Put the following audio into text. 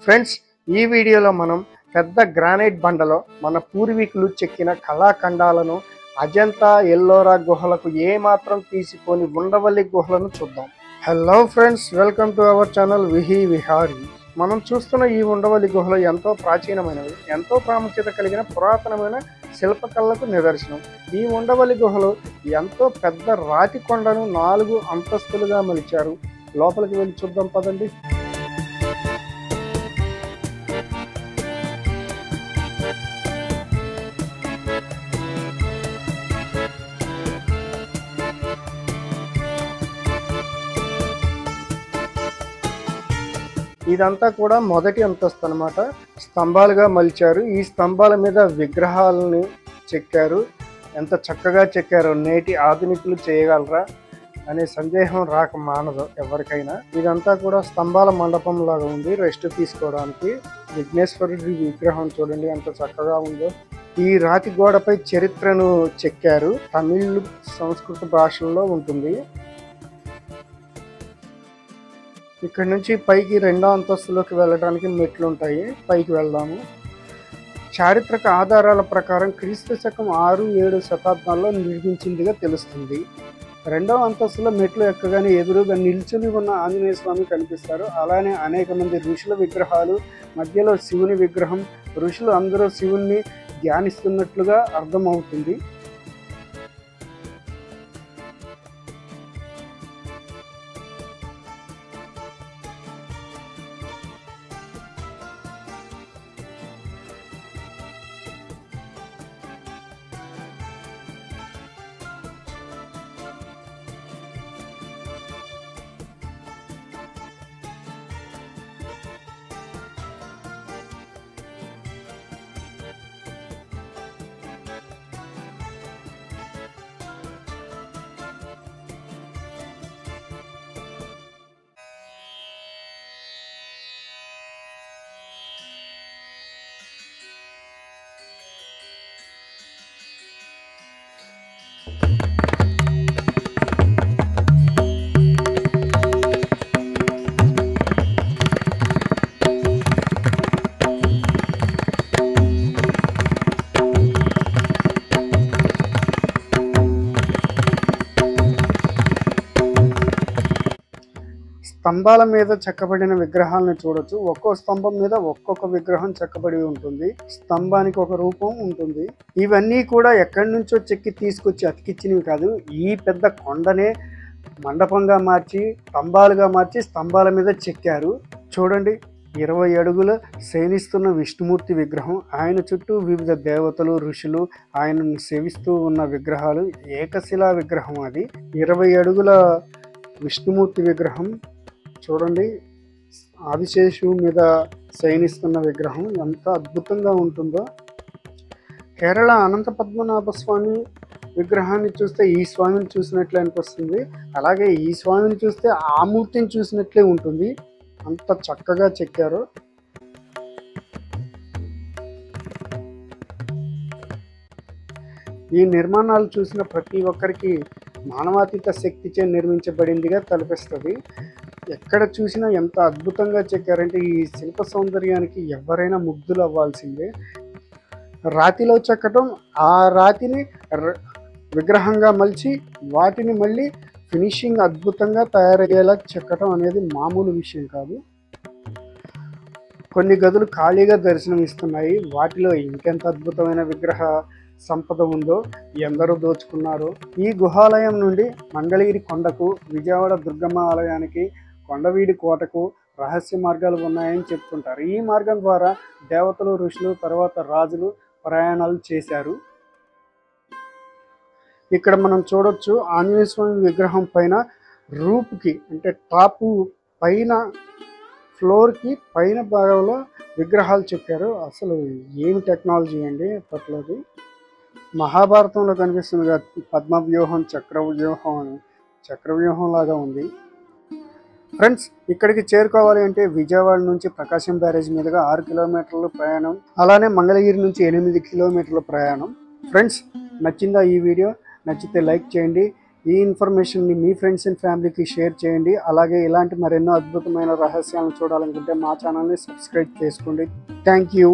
Friends, ఈ వీడియోలో మనం పెద్ద గ్రానైట్ బండలో మన పూర్వీకులు చెక్కిన కళాఖండాలను అజంతా ఎల్లోరా గుహలకు ఏమాత్రం తీసుకొని ఉండవల్లి గుహలను చూద్దాం. Hello friends, welcome to our channel Vihi Vihari. మనం చూస్తున్న ఈ ఉండవల్లి గుహలు ఎంతో ప్రాచీనమైనవి, ఎంతో ప్రాముఖ్యత కలిగిన పురాతనమైన శిల్పకళలకు నిదర్శనం. ఈ ఉండవల్లి గుహలు ఎంతో పెద్ద రాతి కొండను 4 అంతస్తులుగా మలిచారు. లోపలికి వెళ్ళి చూద్దాం పదండి. ఇదంతా కూడా మొదటి అంతస్తు అన్నమాట. స్తంభాలుగా మలిచారు. ఈ స్తంభాల మీద విగ్రహాలను చెక్కారు. ఎంత చక్కగా చెక్కారో నేటి ఆధునికులు చేయగలరా అనే సందేహం రాక మానదు ఎవరికైనా. ఇదంతా కూడా స్తంభాల మండపం లాగా ఉంది, రెస్ట్ తీసుకోవడానికి. విఘ్నేశ్వరుడి విగ్రహం చూడండి ఎంత చక్కగా ఉందో. ఈ రాతి గోడపై చరిత్రను చెక్కారు. తమిళ్, సంస్కృత భాషల్లో ఉంటుంది. ఇక్కడ నుంచి పైకి 2వ అంతస్తులోకి వెళ్ళడానికి మెట్లు ఉంటాయి. పైకి వెళ్దాము. చారిత్రక ఆధారాల ప్రకారం క్రీస్తు శకం 6-7 శతాబ్దాల్లో నిర్మించిందిగా తెలుస్తుంది. 2వ అంతస్తులో మెట్లు ఎక్కగానే ఎదురుగా నిల్చుని ఉన్న ఆంజనేయ స్వామి కనిపిస్తారు. అలానే అనేక మంది ఋషుల విగ్రహాలు, మధ్యలో శివుని విగ్రహం. ఋషులు అందరూ శివుణ్ణి ధ్యానిస్తున్నట్లుగా అర్థమవుతుంది. స్తంభాల మీద చెక్కబడిన విగ్రహాలను చూడొచ్చు. ఒక్కో స్తంభం మీద ఒక్కొక్క విగ్రహం చెక్కబడి ఉంటుంది. స్తంభానికి ఒక రూపం ఉంటుంది. ఇవన్నీ కూడా ఎక్కడి నుంచో చెక్కి తీసుకొచ్చి అతికిచ్చినవి కాదు. ఈ పెద్ద కొండనే మండపంగా మార్చి, స్తంభాలుగా మార్చి స్తంభాల మీద చెక్కారు. చూడండి, 20 అడుగుల శయనిస్తున్న విష్ణుమూర్తి విగ్రహం. ఆయన చుట్టూ వివిధ దేవతలు, ఋషులు ఆయనను సేవిస్తూ ఉన్న విగ్రహాలు. ఏకశిలా విగ్రహం అది. 20 అడుగుల విష్ణుమూర్తి విగ్రహం. చూడండి, ఆదిశేషు మీద శయనిస్తున్న విగ్రహం ఎంత అద్భుతంగా ఉంటుందో. కేరళ అనంత పద్మనాభ స్వామి విగ్రహాన్ని చూస్తే ఈ స్వామిని చూసినట్లే అనిపిస్తుంది. అలాగే ఈ స్వామిని చూస్తే ఆ మూర్తిని చూసినట్లే ఉంటుంది. అంత చక్కగా చెక్కారు. ఈ నిర్మాణాలు చూసిన ప్రతి ఒక్కరికి మానవాతీత శక్తిచే నిర్మించబడిందిగా తలపిస్తుంది. ఎక్కడ చూసినా ఎంత అద్భుతంగా చెక్కారంటే ఈ శిల్ప సౌందర్యానికి ఎవరైనా ముగ్ధులు అవ్వాల్సిందే. రాతిలో చెక్కటం, ఆ రాతిని విగ్రహంగా మలిచి వాటిని మళ్ళీ ఫినిషింగ్ అద్భుతంగా తయారయ్యేలా చెక్కటం అనేది మామూలు విషయం కాదు. కొన్ని గదులు ఖాళీగా దర్శనం ఇస్తున్నాయి. వాటిలో ఇంకెంత అద్భుతమైన విగ్రహ సంపద ఉందో, ఎందరూ దోచుకున్నారు. ఈ గుహాలయం నుండి మంగళగిరి కొండకు, విజయవాడ దుర్గమ్మ ఆలయానికి, కొండవీడి కోటకు రహస్య మార్గాలు ఉన్నాయని చెప్తుంటారు. ఈ మార్గం ద్వారా దేవతలు, ఋషులు, తర్వాత రాజులు ప్రయాణాలు చేశారు. ఇక్కడ మనం చూడొచ్చు, ఆంజనేయ స్వామి విగ్రహం పైన రూపుకి అంటే టాపు పైన ఫ్లోర్కి పైన భాగంలో విగ్రహాలు చెక్కారు. అసలు ఏమి టెక్నాలజీ అండి అప్పట్లోది. మహాభారతంలో కనిపిస్తుంది కదా, పద్మవ్యూహం, చక్రవ్యూహం లాగా ఉంది. ఫ్రెండ్స్, ఇక్కడికి చేరుకోవాలి అంటే విజయవాడ నుంచి ప్రకాశం బ్యారేజ్ మీదుగా 6 కిలోమీటర్ల ప్రయాణం, అలానే మంగళగిరి నుంచి 8 కిలోమీటర్ల ప్రయాణం. ఫ్రెండ్స్, నచ్చిందా ఈ వీడియో? నచ్చితే లైక్ చేయండి. ఈ ఇన్ఫర్మేషన్ని మీ ఫ్రెండ్స్ అండ్ ఫ్యామిలీకి షేర్ చేయండి. అలాగే ఇలాంటి మరెన్నో అద్భుతమైన రహస్యాలను చూడాలనుకుంటే మా ఛానల్ని సబ్స్క్రైబ్ చేసుకోండి. Thank you.